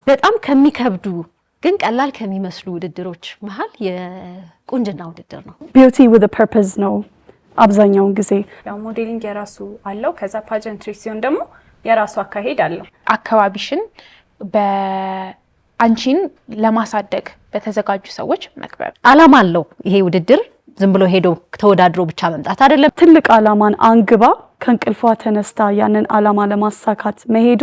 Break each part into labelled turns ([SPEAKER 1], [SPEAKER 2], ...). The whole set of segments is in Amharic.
[SPEAKER 1] በጣም ከሚከብዱ ግን ቀላል ከሚመስሉ ውድድሮች መሃል የቁንጅና ውድድር ነው።
[SPEAKER 2] ቢዩቲ ዊዝ አ ፐርፐዝ ነው አብዛኛውን ጊዜ።
[SPEAKER 3] ያው ሞዴሊንግ የራሱ አለው፣ ከዛ ፓጀንትሪ ሲሆን ደግሞ የራሱ አካሄድ አለው።
[SPEAKER 4] አካባቢሽን በአንቺን ለማሳደግ በተዘጋጁ ሰዎች መክበብ
[SPEAKER 1] አላማ አለው። ይሄ ውድድር ዝም ብሎ ሄዶ ተወዳድሮ ብቻ መምጣት አይደለም።
[SPEAKER 2] ትልቅ አላማን አንግባ ከእንቅልፏ ተነስታ ያንን አላማ ለማሳካት መሄዷ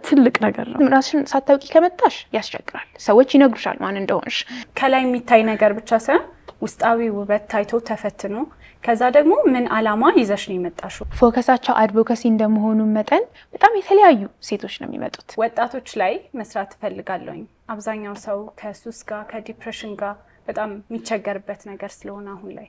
[SPEAKER 2] ትልቅ ነገር ነው።
[SPEAKER 4] ራስሽን ሳታውቂ ከመጣሽ ያስቸግራል። ሰዎች ይነግሩሻል ማን እንደሆንሽ።
[SPEAKER 3] ከላይ የሚታይ ነገር ብቻ ሳይሆን ውስጣዊ ውበት ታይቶ ተፈትኖ ከዛ ደግሞ ምን አላማ ይዘሽ ነው የመጣሽው።
[SPEAKER 4] ፎከሳቸው አድቮኬሲ እንደመሆኑ መጠን በጣም የተለያዩ ሴቶች ነው የሚመጡት።
[SPEAKER 3] ወጣቶች ላይ መስራት እፈልጋለሁኝ። አብዛኛው ሰው ከሱስ ጋር ከዲፕሬሽን ጋር በጣም የሚቸገርበት ነገር ስለሆነ አሁን ላይ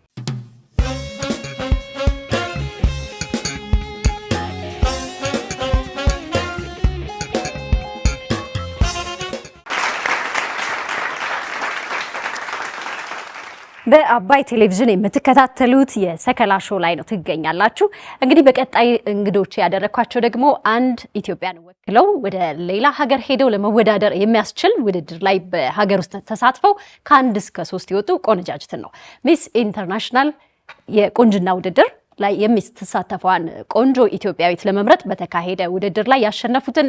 [SPEAKER 1] በአባይ ቴሌቪዥን የምትከታተሉት የሰከላ ሾው ላይ ነው ትገኛላችሁ። እንግዲህ በቀጣይ እንግዶች ያደረኳቸው ደግሞ አንድ ኢትዮጵያን ወክለው ወደ ሌላ ሀገር ሄደው ለመወዳደር የሚያስችል ውድድር ላይ በሀገር ውስጥ ተሳትፈው ከ1 እስከ 3 የወጡ ቆነጃጅትን ነው። ሚስ ኢንተርናሽናል የቁንጅና ውድድር ላይ የሚሳተፈዋን ቆንጆ ኢትዮጵያዊት ለመምረጥ በተካሄደ ውድድር ላይ ያሸነፉትን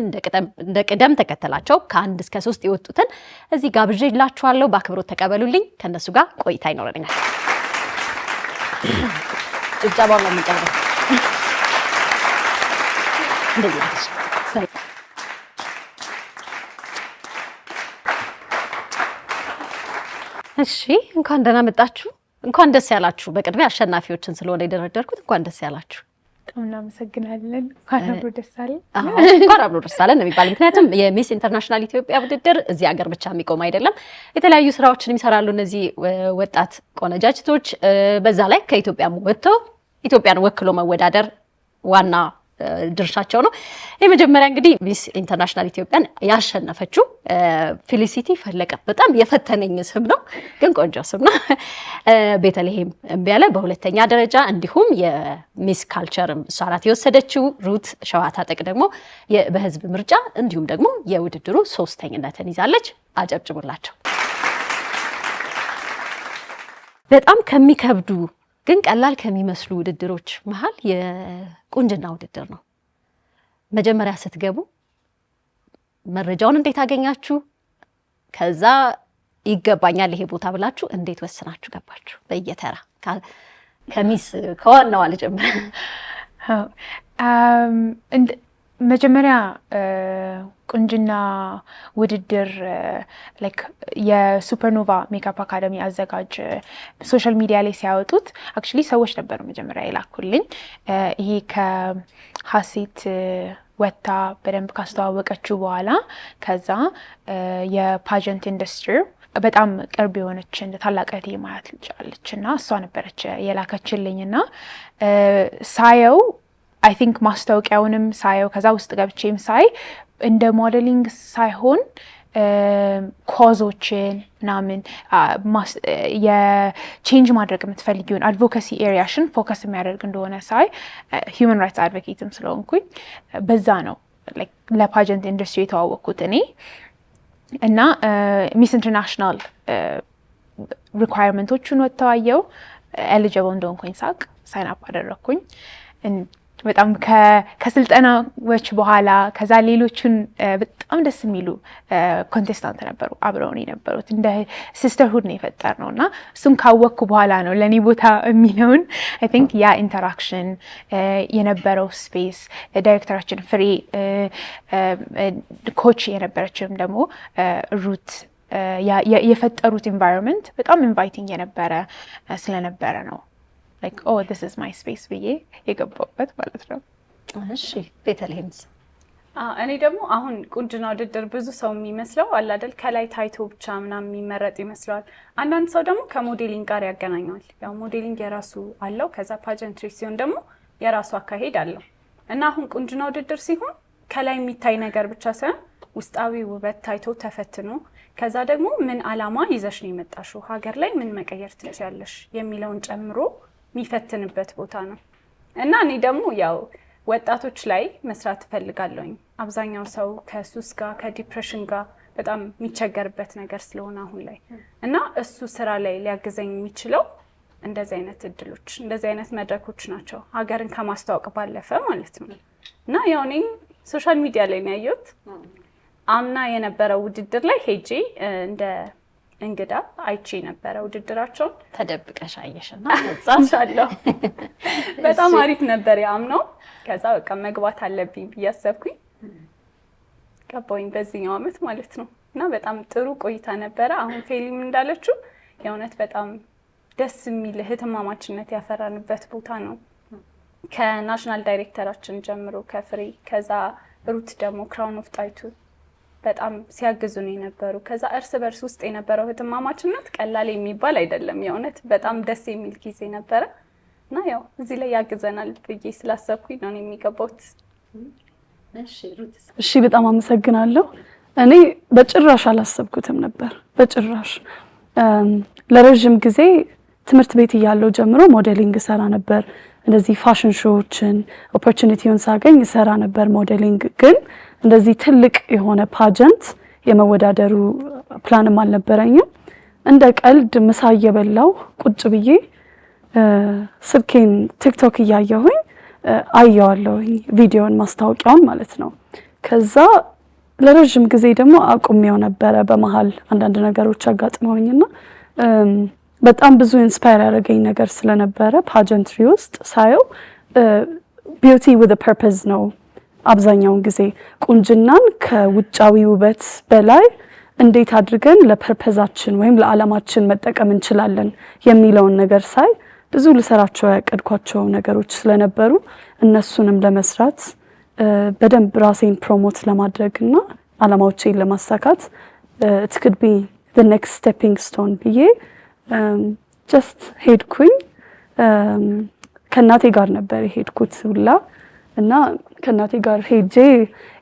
[SPEAKER 1] እንደ ቅደም ተከተላቸው ከ1 እስከ 3 የወጡትን እዚህ ጋብዤላችኋለሁ። በአክብሮት ተቀበሉልኝ። ከነሱ ጋር ቆይታ ይኖረናል። ጭብጨባው ነው የሚቀርበው። እሺ፣ እንኳን ደህና መጣችሁ። እንኳን ደስ ያላችሁ። በቅድሚያ አሸናፊዎችን ስለሆነ የደረደርኩት እንኳን ደስ ያላችሁ።
[SPEAKER 4] በጣም እናመሰግናለን። እንኳን አብሮ ደስ አለን።
[SPEAKER 1] እንኳን አብሮ ደስ አለን ነው የሚባለው። ምክንያቱም የሚስ ኢንተርናሽናል ኢትዮጵያ ውድድር እዚህ ሀገር ብቻ የሚቆም አይደለም። የተለያዩ ስራዎችን ይሰራሉ እነዚህ ወጣት ቆነጃጅቶች። በዛ ላይ ከኢትዮጵያም ወጥተው ኢትዮጵያን ወክሎ መወዳደር ዋና ድርሻቸው ነው። የመጀመሪያ እንግዲህ ሚስ ኢንተርናሽናል ኢትዮጵያን ያሸነፈችው ፊሊሲቲ ፈለቀ። በጣም የፈተነኝ ስም ነው ግን ቆንጆ ስም ነው። ቤተልሔም እምቢያለ በሁለተኛ ደረጃ፣ እንዲሁም የሚስ ካልቸር እሷ ናት የወሰደችው። ሩት ሸዋታጠቅ ደግሞ በህዝብ ምርጫ እንዲሁም ደግሞ የውድድሩ 3ኛነትን ይዛለች። አጨብጭቡላቸው። በጣም ከሚከብዱ ግን ቀላል ከሚመስሉ ውድድሮች መሃል የቁንጅና ውድድር ነው። መጀመሪያ ስትገቡ መረጃውን እንዴት አገኛችሁ? ከዛ ይገባኛል ይሄ ቦታ ብላችሁ እንዴት ወስናችሁ ገባችሁ? በየተራ ከሚስ ከዋናዋ ልጀምር።
[SPEAKER 4] መጀመሪያ ቁንጅና ውድድር ላይክ የሱፐርኖቫ ሜካፕ አካዳሚ አዘጋጅ ሶሻል ሚዲያ ላይ ሲያወጡት አክቹሊ ሰዎች ነበሩ መጀመሪያ የላኩልኝ። ይሄ ከሀሴት ወታ በደንብ ካስተዋወቀችው በኋላ ከዛ የፓጀንት ኢንዱስትሪ በጣም ቅርብ የሆነች እንደ ታላቅ እህቴ ማለት ልጅ እና እሷ ነበረች የላከችልኝ እና ሳየው አይ ቲንክ ማስታወቂያውንም ሳየው ከዛ ውስጥ ገብቼም ሳይ እንደ ሞዴሊንግ ሳይሆን ኮዞችን ምናምን የቼንጅ ማድረግ የምትፈልጊውን አድቮኬሲ ኤሪያሽን ፎከስ የሚያደርግ እንደሆነ ሳይ ሂውመን ራይትስ አድቮኬትም ስለሆንኩኝ በዛ ነው ለፓጀንት ኢንዱስትሪ የተዋወቅኩት እኔ እና ሚስ ኢንተርናሽናል ሪኳየርመንቶቹን ወጥተዋየው ኤሊጂብል እንደሆንኩኝ ሳቅ ሳይን አፕ አደረግኩኝ። በጣም ከስልጠናዎች በኋላ ከዛ ሌሎቹን በጣም ደስ የሚሉ ኮንቴስታንት ነበሩ አብረውን የነበሩት እንደ ሲስተርሁድ ነው የፈጠርነው እና እሱም ካወቅኩ በኋላ ነው ለእኔ ቦታ የሚለውን አይ ቲንክ ያ ኢንተራክሽን የነበረው ስፔስ ዳይሬክተራችን ፍሬ ኮች የነበረችም ደግሞ ሩት የፈጠሩት ኢንቫይሮንመንት በጣም ኢንቫይቲንግ የነበረ ስለነበረ ነው like oh this is my space ብዬ የገባሁበት ማለት ነው።
[SPEAKER 1] እሺ ቤተልሔምስ?
[SPEAKER 3] እኔ ደግሞ አሁን ቁንጅና ውድድር ብዙ ሰው የሚመስለው አለ አይደል ከላይ ታይቶ ብቻ ምናምን የሚመረጥ ይመስለዋል። አንዳንድ ሰው ደግሞ ከሞዴሊንግ ጋር ያገናኘዋል። ያው ሞዴሊንግ የራሱ አለው፣ ከዛ ፓጀንትሪ ሲሆን ደግሞ የራሱ አካሄድ አለው እና አሁን ቁንጅና ውድድር ሲሆን ከላይ የሚታይ ነገር ብቻ ሳይሆን ውስጣዊ ውበት ታይቶ ተፈትኖ ከዛ ደግሞ ምን አላማ ይዘሽ ነው የመጣሽው፣ ሀገር ላይ ምን መቀየር ትችያለሽ የሚለውን ጨምሮ የሚፈትንበት ቦታ ነው እና እኔ ደግሞ ያው ወጣቶች ላይ መስራት እፈልጋለሁኝ። አብዛኛው ሰው ከሱስ ጋር ከዲፕሬሽን ጋር በጣም የሚቸገርበት ነገር ስለሆነ አሁን ላይ እና እሱ ስራ ላይ ሊያግዘኝ የሚችለው እንደዚህ አይነት እድሎች እንደዚህ አይነት መድረኮች ናቸው፣ ሀገርን ከማስተዋወቅ ባለፈ ማለት ነው። እና ያው እኔም ሶሻል ሚዲያ ላይ ነው ያየሁት። አምና የነበረው ውድድር ላይ ሄጄ እንደ እንግዳ አይቼ ነበረ ውድድራቸውን።
[SPEAKER 1] ተደብቀሽ አየሽና
[SPEAKER 3] ተጻቻለሁ። በጣም አሪፍ ነበር ያምነው። ከዛ በቃ መግባት አለብኝ ብዬ አሰብኩኝ። ገባሁኝ በዚህኛው አመት ማለት ነው። እና በጣም ጥሩ ቆይታ ነበረ። አሁን ፌሊም እንዳለችው የእውነት በጣም ደስ የሚል እህትማማችነት ያፈራንበት ቦታ ነው። ከናሽናል ዳይሬክተራችን ጀምሮ ከፍሬ፣ ከዛ ሩት ደግሞ ክራውን ኦፍ ጣይቱ በጣም ሲያግዙን የነበሩ፣ ከዛ እርስ በርስ ውስጥ የነበረው እህትማማችነት ቀላል የሚባል አይደለም። የእውነት በጣም ደስ የሚል ጊዜ ነበረ እና ያው እዚህ ላይ ያግዘናል ብዬ ስላሰብኩኝ ነው የሚገባውት።
[SPEAKER 2] እሺ በጣም አመሰግናለሁ። እኔ በጭራሽ አላሰብኩትም ነበር። በጭራሽ ለረጅም ጊዜ ትምህርት ቤት እያለሁ ጀምሮ ሞዴሊንግ ሰራ ነበር። እንደዚህ ፋሽን ሾዎችን ኦፖርቹኒቲውን ሳገኝ ሰራ ነበር ሞዴሊንግ። ግን እንደዚህ ትልቅ የሆነ ፓጀንት የመወዳደሩ ፕላንም አልነበረኝም። እንደ ቀልድ ምሳ እየበላሁ ቁጭ ብዬ ስልኬን ቲክቶክ እያየሁኝ አየዋለሁኝ ቪዲዮን ማስታወቂያውን ማለት ነው። ከዛ ለረጅም ጊዜ ደግሞ አቁሜው ነበረ። በመሃል አንዳንድ ነገሮች አጋጥመውኝና በጣም ብዙ ኢንስፓየር ያደረገኝ ነገር ስለነበረ ፓጀንትሪ ውስጥ ሳየው ቢዩቲ ዊዝ አ ፐርፐዝ ነው። አብዛኛውን ጊዜ ቁንጅናን ከውጫዊ ውበት በላይ እንዴት አድርገን ለፐርፐዛችን ወይም ለዓላማችን መጠቀም እንችላለን የሚለውን ነገር ሳይ ብዙ ልሰራቸው ያቀድኳቸው ነገሮች ስለነበሩ እነሱንም ለመስራት በደንብ ራሴን ፕሮሞት ለማድረግና ዓላማዎቼን ለማሳካት it could be the next stepping stone ብዬ ጀስት ሄድኩኝ። ከእናቴ ጋር ነበር የሄድኩት ሁላ እና ከእናቴ ጋር ሄጄ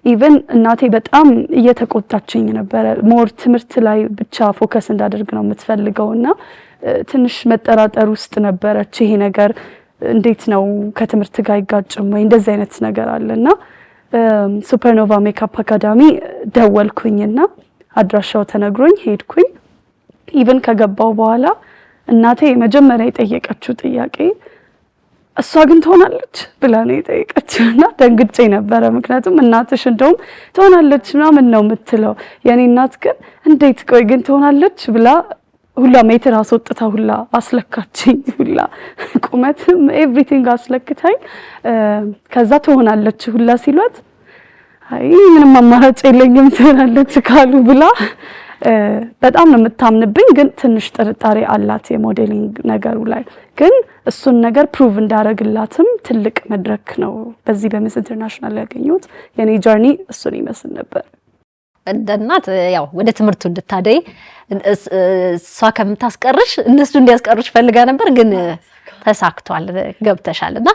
[SPEAKER 2] ኢቨን እናቴ በጣም እየተቆጣችኝ ነበረ። ሞር ትምህርት ላይ ብቻ ፎከስ እንዳደርግ ነው የምትፈልገው እና ትንሽ መጠራጠር ውስጥ ነበረች። ይሄ ነገር እንዴት ነው ከትምህርት ጋር አይጋጭም ወይ እንደዚህ አይነት ነገር አለና ሱፐርኖቫ ሜካፕ አካዳሚ ደወልኩኝና አድራሻው ተነግሮኝ ሄድኩኝ። ኢቨን ከገባው በኋላ እናቴ መጀመሪያ የጠየቀችው ጥያቄ እሷ ግን ትሆናለች ብላ ነው የጠየቀችውና ደንግጬ ነበረ። ምክንያቱም እናትሽ እንደውም ትሆናለች ምናምን ነው የምትለው፣ የኔ እናት ግን እንዴት ቆይ ግን ትሆናለች ብላ ሁላ ሜትር አስወጥታ ሁላ አስለካችኝ። ሁላ ቁመትም ኤቭሪቲንግ አስለክታኝ ከዛ ትሆናለች ሁላ ሲሏት አይ ምንም አማራጭ የለኝም ትሆናለች ካሉ ብላ በጣም ነው የምታምንብኝ። ግን ትንሽ ጥርጣሬ አላት የሞዴሊንግ ነገሩ ላይ። ግን እሱን ነገር ፕሩቭ እንዳደረግላትም ትልቅ መድረክ ነው በዚህ በሚስ ኢንተርናሽናል ያገኘሁት። የኔ ጀርኒ እሱን ይመስል ነበር።
[SPEAKER 1] እንደ እናት ያው ወደ ትምህርቱ እንድታደይ እሷ ከምታስቀርሽ እነሱ እንዲያስቀርሽ ፈልጋ ነበር፣ ግን ተሳክቷል፣ ገብተሻልና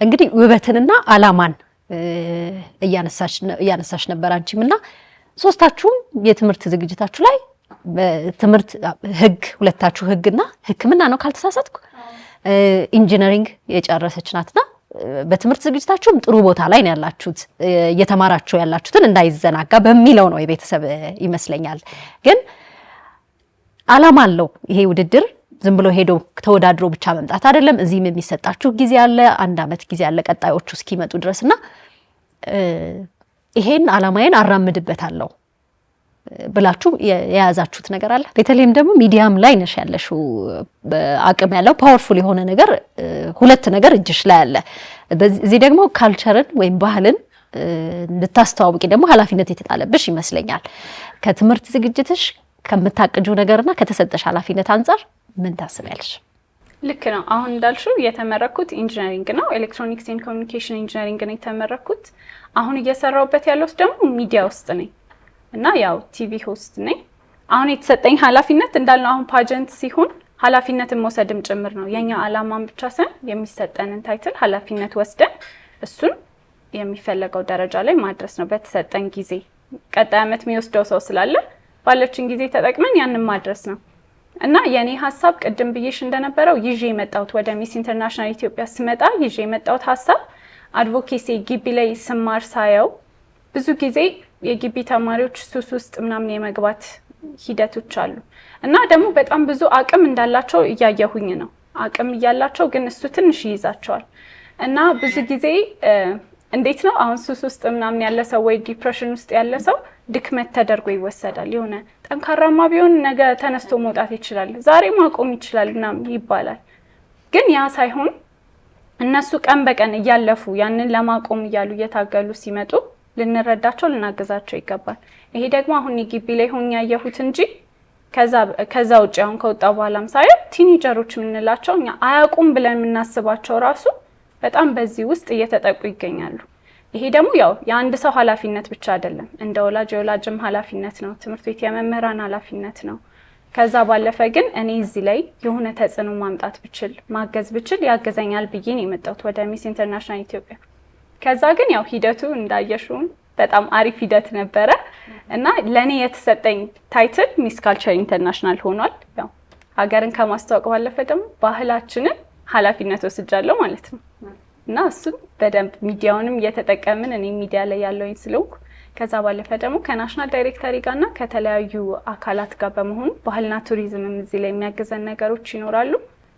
[SPEAKER 1] እንግዲህ ውበትንና ዓላማን እያነሳሽ ነበር አንቺምና ሶስታችሁም የትምህርት ዝግጅታችሁ ላይ በትምህርት ህግ ሁለታችሁ ህግና ሕክምና ነው ካልተሳሳትኩ ኢንጂነሪንግ የጨረሰች ናትና በትምህርት ዝግጅታችሁም ጥሩ ቦታ ላይ ነው ያላችሁት። እየተማራችሁ ያላችሁትን እንዳይዘናጋ በሚለው ነው የቤተሰብ ይመስለኛል። ግን ዓላማ አለው ይሄ ውድድር። ዝም ብሎ ሄዶ ተወዳድሮ ብቻ መምጣት አይደለም። እዚህም የሚሰጣችሁ ጊዜ አለ፣ 1 አመት ጊዜ አለ ቀጣዮቹ እስኪመጡ ድረስና ይሄን ዓላማዬን አራምድበታለሁ ብላችሁ የያዛችሁት ነገር አለ። በተለይም ደግሞ ሚዲያም ላይ ነሽ ያለሽው አቅም ያለው ፓወርፉል የሆነ ነገር ሁለት ነገር እጅሽ ላይ አለ። እዚህ ደግሞ ካልቸርን ወይም ባህልን እንድታስተዋውቂ ደግሞ ኃላፊነት የተጣለብሽ ይመስለኛል። ከትምህርት ዝግጅትሽ ከምታቅጂው ነገርና ከተሰጠሽ ኃላፊነት አንፃር ምን ታስቢያለሽ?
[SPEAKER 3] ልክ ነው። አሁን እንዳልሽው የተመረኩት ኢንጂነሪንግ ነው፣ ኤሌክትሮኒክስ ኤንድ ኮሚኒኬሽን ኢንጂነሪንግ ነው የተመረኩት። አሁን እየሰራሁበት ያለሁት ደግሞ ሚዲያ ውስጥ ነኝ እና ያው ቲቪ ሆስት ነኝ። አሁን የተሰጠኝ ኃላፊነት እንዳልነው አሁን ፓጀንት ሲሆን ኃላፊነትን መውሰድም ጭምር ነው። የኛ ዓላማን ብቻ ሳይሆን የሚሰጠንን ታይትል ኃላፊነት ወስደን እሱን የሚፈለገው ደረጃ ላይ ማድረስ ነው በተሰጠን ጊዜ። ቀጣይ አመት የሚወስደው ሰው ስላለ ባለችን ጊዜ ተጠቅመን ያንን ማድረስ ነው እና የኔ ሀሳብ ቅድም ብዬሽ እንደነበረው ይዤ የመጣሁት ወደ ሚስ ኢንተርናሽናል ኢትዮጵያ ስመጣ ይዤ የመጣሁት ሀሳብ አድቮኬሲ ግቢ ላይ ስማር ሳየው ብዙ ጊዜ የግቢ ተማሪዎች ሱስ ውስጥ ምናምን የመግባት ሂደቶች አሉ እና ደግሞ በጣም ብዙ አቅም እንዳላቸው እያየሁኝ ነው። አቅም እያላቸው ግን እሱ ትንሽ ይይዛቸዋል እና ብዙ ጊዜ እንዴት ነው አሁን ሱስ ውስጥ ምናምን ያለ ሰው ወይ ዲፕሬሽን ውስጥ ያለ ሰው ድክመት ተደርጎ ይወሰዳል። የሆነ ጠንካራማ ቢሆን ነገ ተነስቶ መውጣት ይችላል፣ ዛሬ ማቆም ይችላል ምናምን ይባላል። ግን ያ ሳይሆን እነሱ ቀን በቀን እያለፉ ያንን ለማቆም እያሉ እየታገሉ ሲመጡ ልንረዳቸው ልናገዛቸው ይገባል። ይሄ ደግሞ አሁን የግቢ ላይ ሆኜ ያየሁት እንጂ ከዛ ውጭ አሁን ከወጣ በኋላም ሳይሆን ቲኔጀሮች የምንላቸው እኛ አያውቁም ብለን የምናስባቸው ራሱ በጣም በዚህ ውስጥ እየተጠቁ ይገኛሉ። ይሄ ደግሞ ያው የአንድ ሰው ኃላፊነት ብቻ አይደለም፣ እንደ ወላጅ የወላጅም ኃላፊነት ነው፣ ትምህርት ቤት የመምህራን ኃላፊነት ነው። ከዛ ባለፈ ግን እኔ እዚህ ላይ የሆነ ተጽዕኖ ማምጣት ብችል ማገዝ ብችል ያገዘኛል ብዬ ነው የመጣሁት ወደ ሚስ ኢንተርናሽናል ኢትዮጵያ። ከዛ ግን ያው ሂደቱ እንዳየሽውን በጣም አሪፍ ሂደት ነበረ እና ለኔ የተሰጠኝ ታይትል ሚስ ካልቸር ኢንተርናሽናል ሆኗል። ያው ሀገርን ከማስተዋወቅ ባለፈ ደግሞ ባህላችንን ኃላፊነት ወስጃለሁ ማለት ነው እና እሱም በደንብ ሚዲያውንም እየተጠቀምን እኔ ሚዲያ ላይ ያለውኝ ስለሆንኩ ከዛ ባለፈ ደግሞ ከናሽናል ዳይሬክተሪ ጋርና ከተለያዩ አካላት ጋር በመሆን ባህልና ቱሪዝምም እዚህ ላይ የሚያግዘን ነገሮች ይኖራሉ።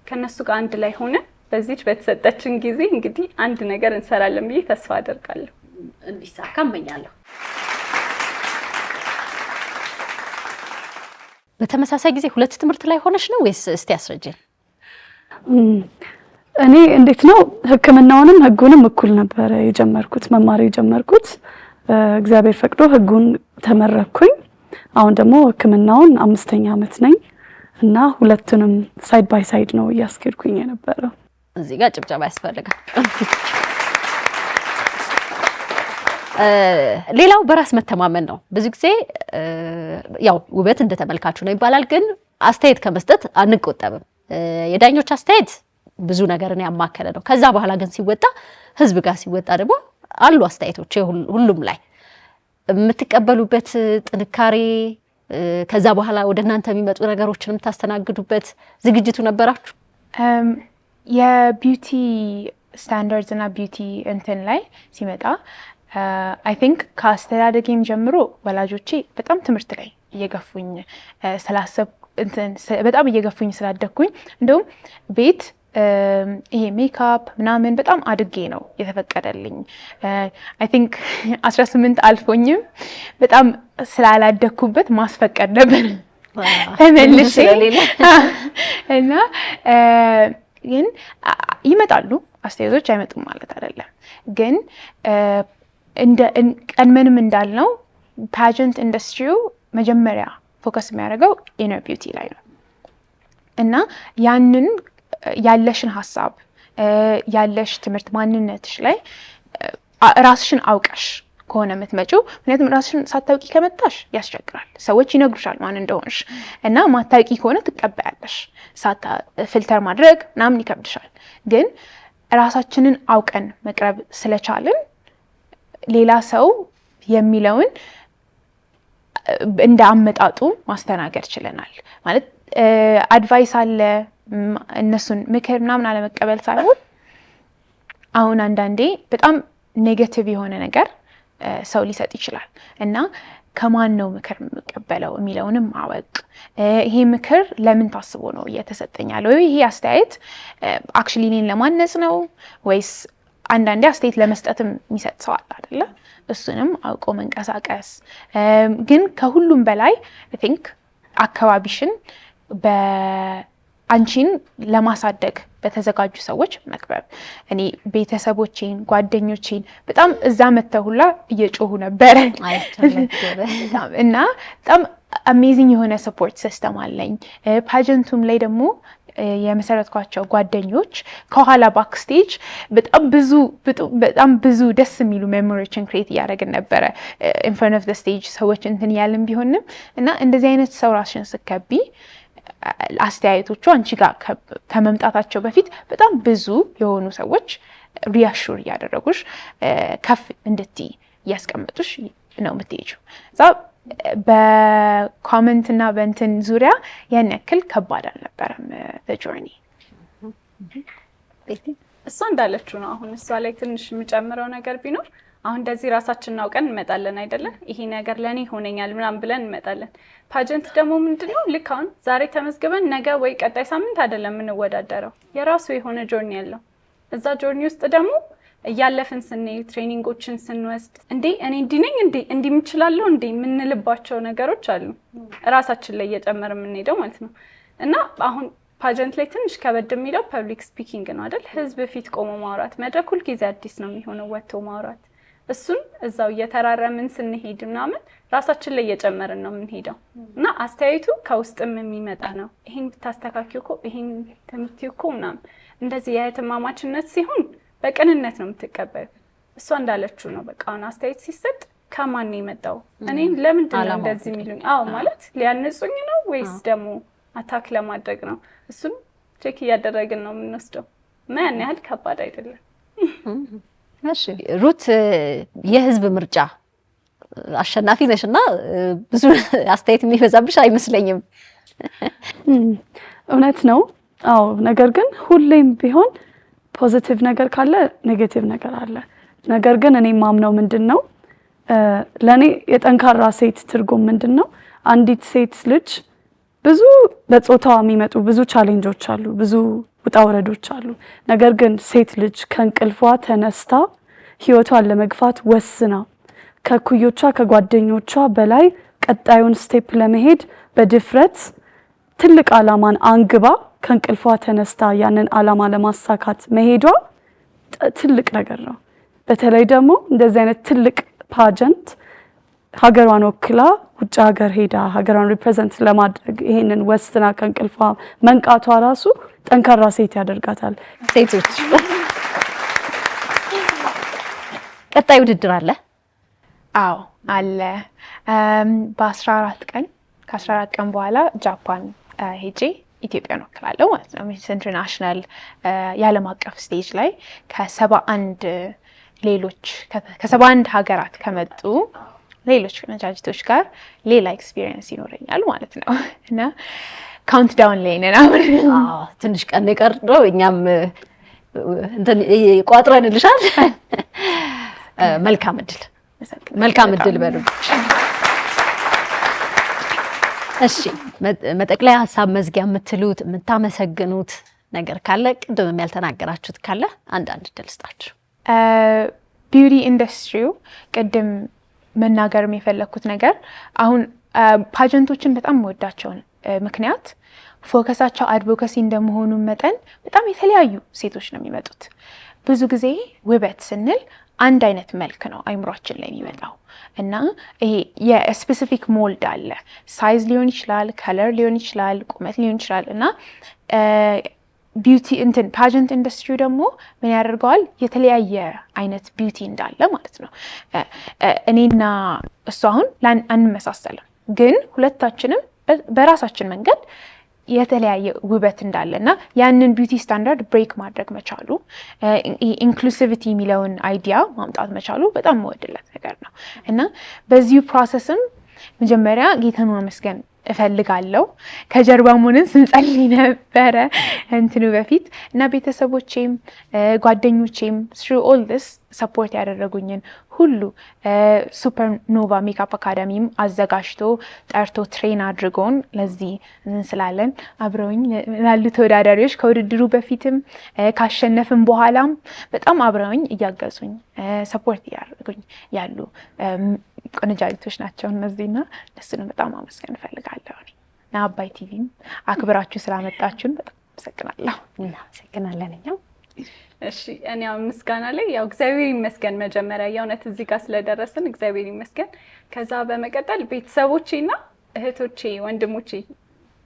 [SPEAKER 3] ከነሱ ጋር አንድ ላይ ሆነ በዚች በተሰጠችን ጊዜ እንግዲህ አንድ ነገር እንሰራለን ብዬ ተስፋ አደርጋለሁ።
[SPEAKER 1] እንዲሳካ እመኛለሁ። በተመሳሳይ ጊዜ ሁለት ትምህርት ላይ ሆነሽ ነው ወይስ እስቲ ያስረጅን?
[SPEAKER 2] እኔ እንዴት ነው ሕክምናውንም ህጉንም እኩል ነበር የጀመርኩት መማር የጀመርኩት። እግዚአብሔር ፈቅዶ ህጉን ተመረኩኝ። አሁን ደግሞ ሕክምናውን 5ኛ ዓመት ነኝ እና ሁለቱንም ሳይድ ባይ ሳይድ ነው እያስኬድኩኝ የነበረው።
[SPEAKER 1] እዚህ ጋር ጭብጨባ ያስፈልጋል። ሌላው በራስ መተማመን ነው። ብዙ ጊዜ ያው ውበት እንደተመልካቹ ነው ይባላል፣ ግን አስተያየት ከመስጠት አንቆጠብም። የዳኞች አስተያየት ብዙ ነገርን ያማከለ ነው። ከዛ በኋላ ግን ሲወጣ ህዝብ ጋር ሲወጣ ደግሞ አሉ አስተያየቶች ሁሉም ላይ የምትቀበሉበት ጥንካሬ፣ ከዛ በኋላ ወደ እናንተ የሚመጡ ነገሮችን የምታስተናግዱበት ዝግጅቱ ነበራችሁ?
[SPEAKER 4] የቢዩቲ ስታንዳርድስ እና ቢዩቲ እንትን ላይ ሲመጣ አይ ቲንክ ከአስተዳደጌም ጀምሮ ወላጆቼ በጣም ትምህርት ላይ እየገፉኝ በጣም እየገፉኝ ስላደግኩኝ እንደውም ቤት ይሄ ሜካፕ ምናምን በጣም አድጌ ነው የተፈቀደልኝ። አይ ቲንክ 18 አልፎኝም በጣም ስላላደግኩበት ማስፈቀድ ነበር ተመልሼ እና ግን ይመጣሉ አስተያየቶች፣ አይመጡም ማለት አይደለም። ግን ቀድመንም እንዳልነው ፓጀንት ኢንዱስትሪው መጀመሪያ ፎከስ የሚያደርገው ኢነር ቢዩቲ ላይ ነው እና ያንን ያለሽን ሀሳብ ያለሽ ትምህርት ማንነትሽ ላይ ራስሽን አውቀሽ ከሆነ የምትመጪው፣ ምክንያቱም ራስሽን ሳታውቂ ከመጣሽ ያስቸግራል። ሰዎች ይነግሩሻል ማን እንደሆንሽ እና ማታውቂ ከሆነ ትቀበያለሽ። ፊልተር ማድረግ ምናምን ይከብድሻል። ግን ራሳችንን አውቀን መቅረብ ስለቻልን ሌላ ሰው የሚለውን እንደ አመጣጡ ማስተናገድ ችለናል። ማለት አድቫይስ አለ፣ እነሱን ምክር ምናምን አለመቀበል ሳይሆን አሁን አንዳንዴ በጣም ኔጌቲቭ የሆነ ነገር ሰው ሊሰጥ ይችላል እና ከማን ነው ምክር የምቀበለው የሚለውንም ማወቅ፣ ይሄ ምክር ለምን ታስቦ ነው እየተሰጠኛል፣ ወይ ይሄ አስተያየት አክቹሊ እኔን ለማነጽ ነው ወይስ አንዳንዴ አስተያየት ለመስጠትም የሚሰጥ ሰው አለ አይደለ? እሱንም አውቆ መንቀሳቀስ። ግን ከሁሉም በላይ አይ ቲንክ አካባቢሽን አንቺን ለማሳደግ በተዘጋጁ ሰዎች መክበብ። እኔ ቤተሰቦቼን ጓደኞቼን በጣም እዛ መተው ሁላ እየጮሁ ነበረ እና በጣም አሜዚንግ የሆነ ሰፖርት ሲስተም አለኝ። ፓጀንቱም ላይ ደግሞ የመሰረትኳቸው ጓደኞች ከኋላ ባክስቴጅ በጣም ብዙ ደስ የሚሉ ሜሞሪዎችን ክሬት እያደረግን ነበረ። ኢን ፍሮንት ኦፍ ዘ ስቴጅ ሰዎች እንትን ያልን ቢሆንም እና እንደዚህ አይነት ሰው ራስሽን ስከቢ አስተያየቶቹ አንቺ ጋር ከመምጣታቸው በፊት በጣም ብዙ የሆኑ ሰዎች ሪአሹር እያደረጉሽ ከፍ እንድትይ እያስቀመጡሽ ነው የምትሄጂው። እዛ በኮመንት እና በእንትን ዙሪያ ያን ያክል ከባድ አልነበረም ጆርኒ።
[SPEAKER 3] እሷ እንዳለችው ነው። አሁን እሷ ላይ ትንሽ የምጨምረው ነገር ቢኖር አሁን እንደዚህ ራሳችንን አውቀን እንመጣለን አይደለም፣ ይሄ ነገር ለኔ ሆነኛል ምናምን ብለን እንመጣለን። ፓጀንት ደግሞ ምንድነው ልክ አሁን ዛሬ ተመዝግበን ነገ ወይ ቀጣይ ሳምንት አይደለም የምንወዳደረው። የራሱ የሆነ ጆርኒ ያለው እዛ ጆርኒ ውስጥ ደግሞ እያለፍን ስንሄድ ትሬኒንጎችን ስንወስድ እንዴ እኔ እንዲህ ነኝ እንዲህ የምችላለሁ እንዴ የምንልባቸው ነገሮች አሉ። ራሳችን ላይ እየጨመረ የምንሄደው ማለት ነው። እና አሁን ፓጀንት ላይ ትንሽ ከበድ የሚለው ፐብሊክ ስፒኪንግ ነው አይደል? ህዝብ ፊት ቆሞ ማውራት። መድረክ ሁልጊዜ አዲስ ነው የሚሆነው ወጥቶ ማውራት። እሱን እዛው እየተራረምን ስንሄድ ምናምን ራሳችን ላይ እየጨመርን ነው የምንሄደው እና አስተያየቱ ከውስጥም የሚመጣ ነው። ይሄን ብታስተካክዩ እኮ ይሄን ትምህርት እኮ ምናምን እንደዚህ የእህትማማችነት ሲሆን በቅንነት ነው የምትቀበዩ። እሷ እንዳለችው ነው። በቃ አሁን አስተያየት ሲሰጥ ከማን ነው የመጣው? እኔ ለምንድን ነው እንደዚህ የሚሉኝ? አዎ ማለት ሊያነጹኝ ነው ወይስ ደግሞ አታክ ለማድረግ ነው? እሱን ቼክ እያደረግን ነው የምንወስደው እና ያን ያህል ከባድ አይደለም።
[SPEAKER 1] እሺ ሩት፣ የህዝብ ምርጫ አሸናፊ ነሽ እና ብዙ አስተያየት የሚበዛብሽ አይመስለኝም።
[SPEAKER 2] እውነት ነው። አዎ፣ ነገር ግን ሁሌም ቢሆን ፖዚቲቭ ነገር ካለ ኔጌቲቭ ነገር አለ። ነገር ግን እኔ ማምነው ምንድነው ለኔ የጠንካራ ሴት ትርጉም ምንድነው? አንዲት ሴት ልጅ ብዙ በጾታዋ የሚመጡ ብዙ ቻሌንጆች አሉ፣ ብዙ ውጣ ውረዶች አሉ። ነገር ግን ሴት ልጅ ከእንቅልፏ ተነስታ ህይወቷን ለመግፋት ወስና ከኩዮቿ ከጓደኞቿ በላይ ቀጣዩን ስቴፕ ለመሄድ በድፍረት ትልቅ ዓላማን አንግባ ከእንቅልፏ ተነስታ ያንን ዓላማ ለማሳካት መሄዷ ትልቅ ነገር ነው። በተለይ ደግሞ እንደዚህ አይነት ትልቅ ፓጀንት ሀገሯን ወክላ ውጭ ሀገር ሄዳ ሀገሯን ሪፕሬዘንት ለማድረግ ይሄንን ወስና ከእንቅልፏ መንቃቷ ራሱ ጠንካራ ሴት ያደርጋታል።
[SPEAKER 1] ሴቶች ቀጣይ ውድድር አለ?
[SPEAKER 4] አዎ አለ። በ14 ቀን ከ14 ቀን በኋላ ጃፓን ሄጄ ኢትዮጵያን ወክላለሁ ማለት ነው። ሚስ ኢንተርናሽናል የዓለም አቀፍ ስቴጅ ላይ ከ71 ሀገራት ከመጡ ሌሎች ቆነጃጅቶች ጋር ሌላ ኤክስፒሪየንስ ይኖረኛል ማለት ነው እና ካውንት ዳውን ላይ ነን አሁን።
[SPEAKER 1] ትንሽ ቀን የቀረው እኛም እንትን ቋጥረንልሻል። መልካም እድል በሉ። እሺ መጠቅለያ ሀሳብ መዝጊያ የምትሉት የምታመሰግኑት ነገር ካለ ቅድም ያልተናገራችሁት ካለ አንዳንድ እድል ስጣችሁ።
[SPEAKER 4] ቢዩቲ ኢንዱስትሪው ቅድም መናገር የፈለኩት ነገር አሁን ፓጀንቶችን በጣም ወዳቸውን ምክንያት ፎከሳቸው አድቮካሲ እንደመሆኑ መጠን በጣም የተለያዩ ሴቶች ነው የሚመጡት። ብዙ ጊዜ ውበት ስንል አንድ አይነት መልክ ነው አይምሯችን ላይ የሚመጣው እና ይሄ የስፔሲፊክ ሞልድ አለ። ሳይዝ ሊሆን ይችላል፣ ከለር ሊሆን ይችላል፣ ቁመት ሊሆን ይችላል እና ቢዩቲ ፓጀንት ኢንዱስትሪ ደግሞ ምን ያደርገዋል? የተለያየ አይነት ቢዩቲ እንዳለ ማለት ነው። እኔና እሱ አሁን አንመሳሰልም፣ ግን ሁለታችንም በራሳችን መንገድ የተለያየ ውበት እንዳለ እና ያንን ቢዩቲ ስታንዳርድ ብሬክ ማድረግ መቻሉ ኢንክሉሲቪቲ የሚለውን አይዲያ ማምጣት መቻሉ በጣም መወድለት ነገር ነው እና በዚሁ ፕሮሰስም መጀመሪያ ጌታን ማመስገን እፈልጋለሁ። ከጀርባ ሆነን ስንጸልይ ነበረ እንትኑ በፊት እና ቤተሰቦቼም ጓደኞቼም through all this ሰፖርት ያደረጉኝን ሁሉ ሱፐርኖቫ ሜካፕ አካዳሚም አዘጋጅቶ ጠርቶ ትሬን አድርጎን ለዚህ እንስላለን አብረውኝ ላሉ ተወዳዳሪዎች ከውድድሩ በፊትም ካሸነፍም በኋላም በጣም አብረውኝ እያገዙኝ ሰፖርት ያደርጉኝ ያሉ ቆነጃጅቶች ናቸው እነዚህና እነሱንም በጣም አመስገን እፈልጋለሁ። እና አባይ ቲቪም አክብራችሁ ስላመጣችሁን በጣም አመሰግናለሁ።
[SPEAKER 1] እናመሰግናለን እኛም።
[SPEAKER 3] እሺ እኔ ያው ምስጋና ላይ ያው እግዚአብሔር ይመስገን መጀመሪያ የእውነት እዚህ ጋር ስለደረስን እግዚአብሔር ይመስገን። ከዛ በመቀጠል ቤተሰቦቼና እህቶቼ፣ ወንድሞቼ፣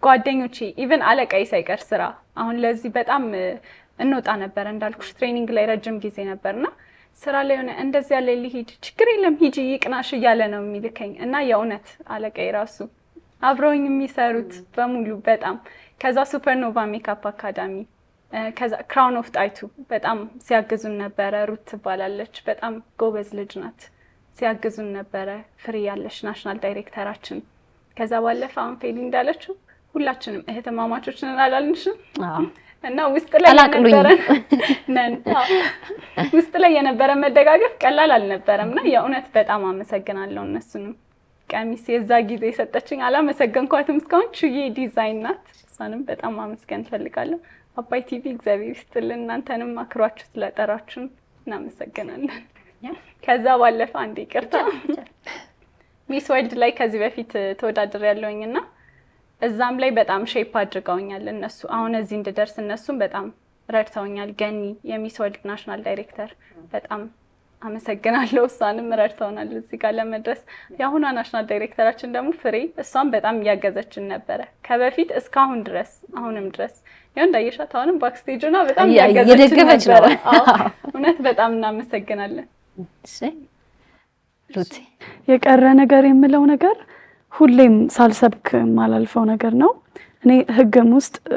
[SPEAKER 3] ጓደኞቼ ኢቭን አለቃዬ ሳይቀር ስራ አሁን ለዚህ በጣም እንወጣ ነበር እንዳልኩሽ ትሬኒንግ ላይ ረጅም ጊዜ ነበርና ስራ ላይ ሆነ እንደዚህ ያለ ሊሄድ ችግር የለም ሂጂ ይቅናሽ እያለ ነው የሚልከኝ እና የእውነት አለቃዬ ራሱ አብረውኝ የሚሰሩት በሙሉ በጣም ከዛ ሱፐርኖቫ ሜካፕ አካዳሚ ከዛ ክራውን ኦፍ ጣይቱ በጣም ሲያግዙን ነበረ። ሩት ትባላለች፣ በጣም ጎበዝ ልጅ ናት። ሲያግዙን ነበረ። ፍሬ ያለሽ ናሽናል ዳይሬክተራችን። ከዛ ባለፈ አሁን ፌሊ እንዳለችው ሁላችንም እህትማማቾች ነን አላልንሽም? እና ውስጥ ላይ የነበረ መደጋገፍ ቀላል አልነበረም እና የእውነት በጣም አመሰግናለሁ እነሱንም። ቀሚስ የዛ ጊዜ የሰጠችኝ አላመሰገንኳትም እስካሁን። ቹዬ ዲዛይን ናት፣ እሷንም በጣም ማመስገን ፈልጋለሁ። አባይ ቲቪ እግዚአብሔር ይስጥልን፣ እናንተንም አክብራችሁ ስለጠራችሁን እናመሰግናለን። ከዛ ባለፈ አንዴ ይቅርታ፣ ሚስ ወርልድ ላይ ከዚህ በፊት ተወዳድር ያለውኝና እዛም ላይ በጣም ሼፕ አድርገውኛል እነሱ። አሁን እዚህ እንድደርስ እነሱም በጣም ረድተውኛል። ገኒ የሚስ ወርልድ ናሽናል ዳይሬክተር በጣም አመሰግናለሁ። እሷንም ረድተውናል እዚህ ጋር ለመድረስ። የአሁኗ ናሽናል ዳይሬክተራችን ደግሞ ፍሬ፣ እሷም በጣም እያገዘችን ነበረ ከበፊት እስካሁን ድረስ አሁንም ድረስ ያው እንዳየሻት አሁንም ባክስቴጅና በጣም እያገዘችን ነበረ። እውነት በጣም እናመሰግናለን።
[SPEAKER 1] እሺ ሩቲ፣
[SPEAKER 2] የቀረ ነገር የምለው ነገር ሁሌም ሳልሰብክ ማላልፈው ነገር ነው። እኔ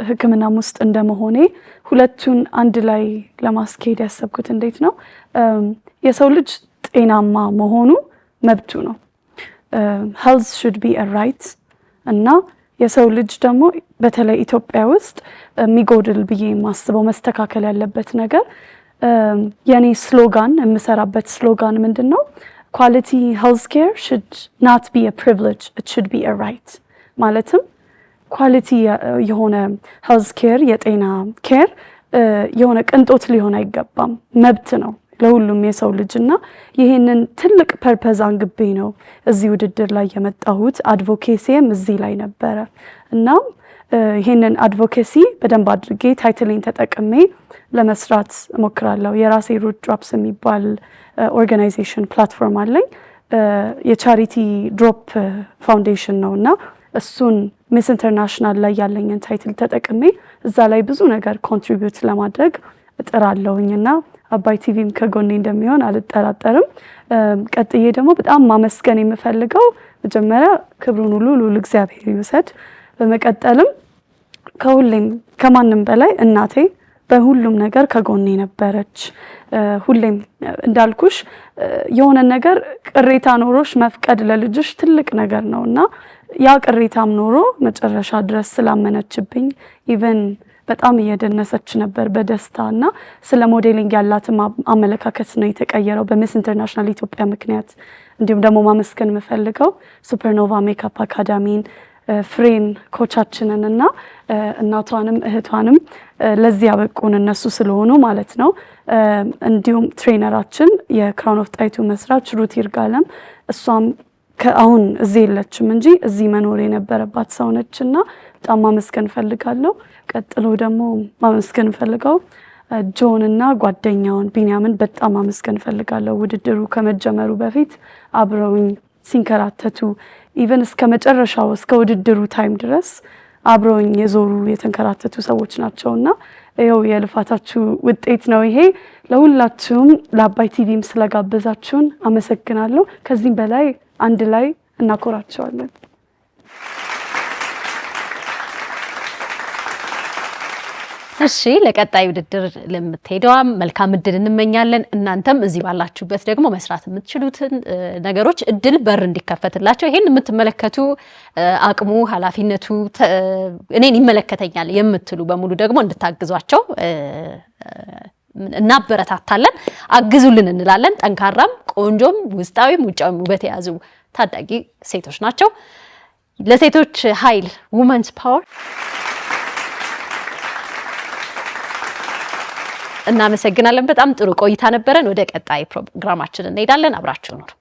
[SPEAKER 2] ሕክምናም ውስጥ እንደመሆኔ ሁለቱን አንድ ላይ ለማስኬድ ያሰብኩት እንዴት ነው? የሰው ልጅ ጤናማ መሆኑ መብቱ ነው። health should be a right እና የሰው ልጅ ደግሞ በተለይ ኢትዮጵያ ውስጥ የሚጎድል ብዬ የማስበው መስተካከል ያለበት ነገር የኔ ስሎጋን የምሰራበት ስሎጋን ምንድነው? quality healthcare should not be a privilege, it should be a right። ማለትም ኳሊቲ የሆነ healthcare የጤና ኬር የሆነ ቅንጦት ሊሆን አይገባም፣ መብት ነው ለሁሉም የሰው ልጅና ይሄንን ትልቅ ፐርፐዝ አንግቤ ነው እዚህ ውድድር ላይ የመጣሁት። አድቮኬሲም እዚህ ላይ ነበረ እና ይሄንን አድቮኬሲ በደንብ አድርጌ ታይትሌን ተጠቅሜ ለመስራት እሞክራለሁ። የራሴ ሩት ድሮፕስ የሚባል ኦርጋናይዜሽን ፕላትፎርም አለኝ። የቻሪቲ ድሮፕ ፋውንዴሽን ነውና እሱን ሚስ ኢንተርናሽናል ላይ ያለኝን ታይትል ተጠቅሜ እዛ ላይ ብዙ ነገር ኮንትሪቢዩት ለማድረግ እጥራለሁኝና አባይ ቲቪም ከጎኔ እንደሚሆን አልጠራጠርም። ቀጥዬ ደግሞ በጣም ማመስገን የምፈልገው መጀመሪያ ክብሩን ሁሉ ልዑል እግዚአብሔር ይውሰድ። በመቀጠልም ከሁሌም ከማንም በላይ እናቴ በሁሉም ነገር ከጎኔ ነበረች። ሁሌም እንዳልኩሽ የሆነ ነገር ቅሬታ ኖሮሽ መፍቀድ ለልጅሽ ትልቅ ነገር ነውና ያ ቅሬታም ኖሮ መጨረሻ ድረስ ስላመነችብኝ ኢቨን በጣም እየደነሰች ነበር በደስታና ስለ ሞዴሊንግ ያላትም አመለካከት ነው የተቀየረው በሚስ ኢንተርናሽናል ኢትዮጵያ ምክንያት። እንዲሁም ደግሞ ማመስገን የምፈልገው ሱፐርኖቫ ሜካፕ አካዳሚን፣ ፍሬን ኮቻችንን እና እናቷንም እህቷንም ለዚህ ያበቁን እነሱ ስለሆኑ ማለት ነው። እንዲሁም ትሬነራችን የክራውን ኦፍ ጣይቱ መስራች ሩት ይርጋለም፣ እሷም አሁን እዚህ የለችም እንጂ እዚህ መኖር የነበረባት ሰው ነችና በጣም ማመስገን ፈልጋለሁ። ቀጥሎ ደግሞ ማመስገን ፈልገው ጆን እና ጓደኛውን ቢንያምን በጣም ማመስገን ፈልጋለሁ። ውድድሩ ከመጀመሩ በፊት አብረውኝ ሲንከራተቱ ኢቨን እስከ መጨረሻው እስከ ውድድሩ ታይም ድረስ አብረውኝ የዞሩ የተንከራተቱ ሰዎች ናቸውና ይኸው የልፋታችሁ ውጤት ነው ይሄ። ለሁላችሁም ለአባይ ቲቪም ስለጋበዛችሁን አመሰግናለሁ። ከዚህም በላይ አንድ ላይ እናኮራቸዋለን።
[SPEAKER 1] እሺ፣ ለቀጣይ ውድድር ለምትሄደዋ መልካም እድል እንመኛለን። እናንተም እዚህ ባላችሁበት ደግሞ መስራት የምትችሉትን ነገሮች እድል በር እንዲከፈትላቸው ይሄን የምትመለከቱ አቅሙ ኃላፊነቱ እኔን ይመለከተኛል የምትሉ በሙሉ ደግሞ እንድታግዟቸው እናበረታታለን። አግዙልን እንላለን። ጠንካራም ቆንጆም ውስጣዊም ውጫዊም ውበት የያዙ ታዳጊ ሴቶች ናቸው። ለሴቶች ኃይል ውመንስ ፓወር እናመሰግናለን። በጣም ጥሩ ቆይታ ነበረን። ወደ ቀጣይ ፕሮግራማችን እንሄዳለን። አብራችሁ ኑሩ።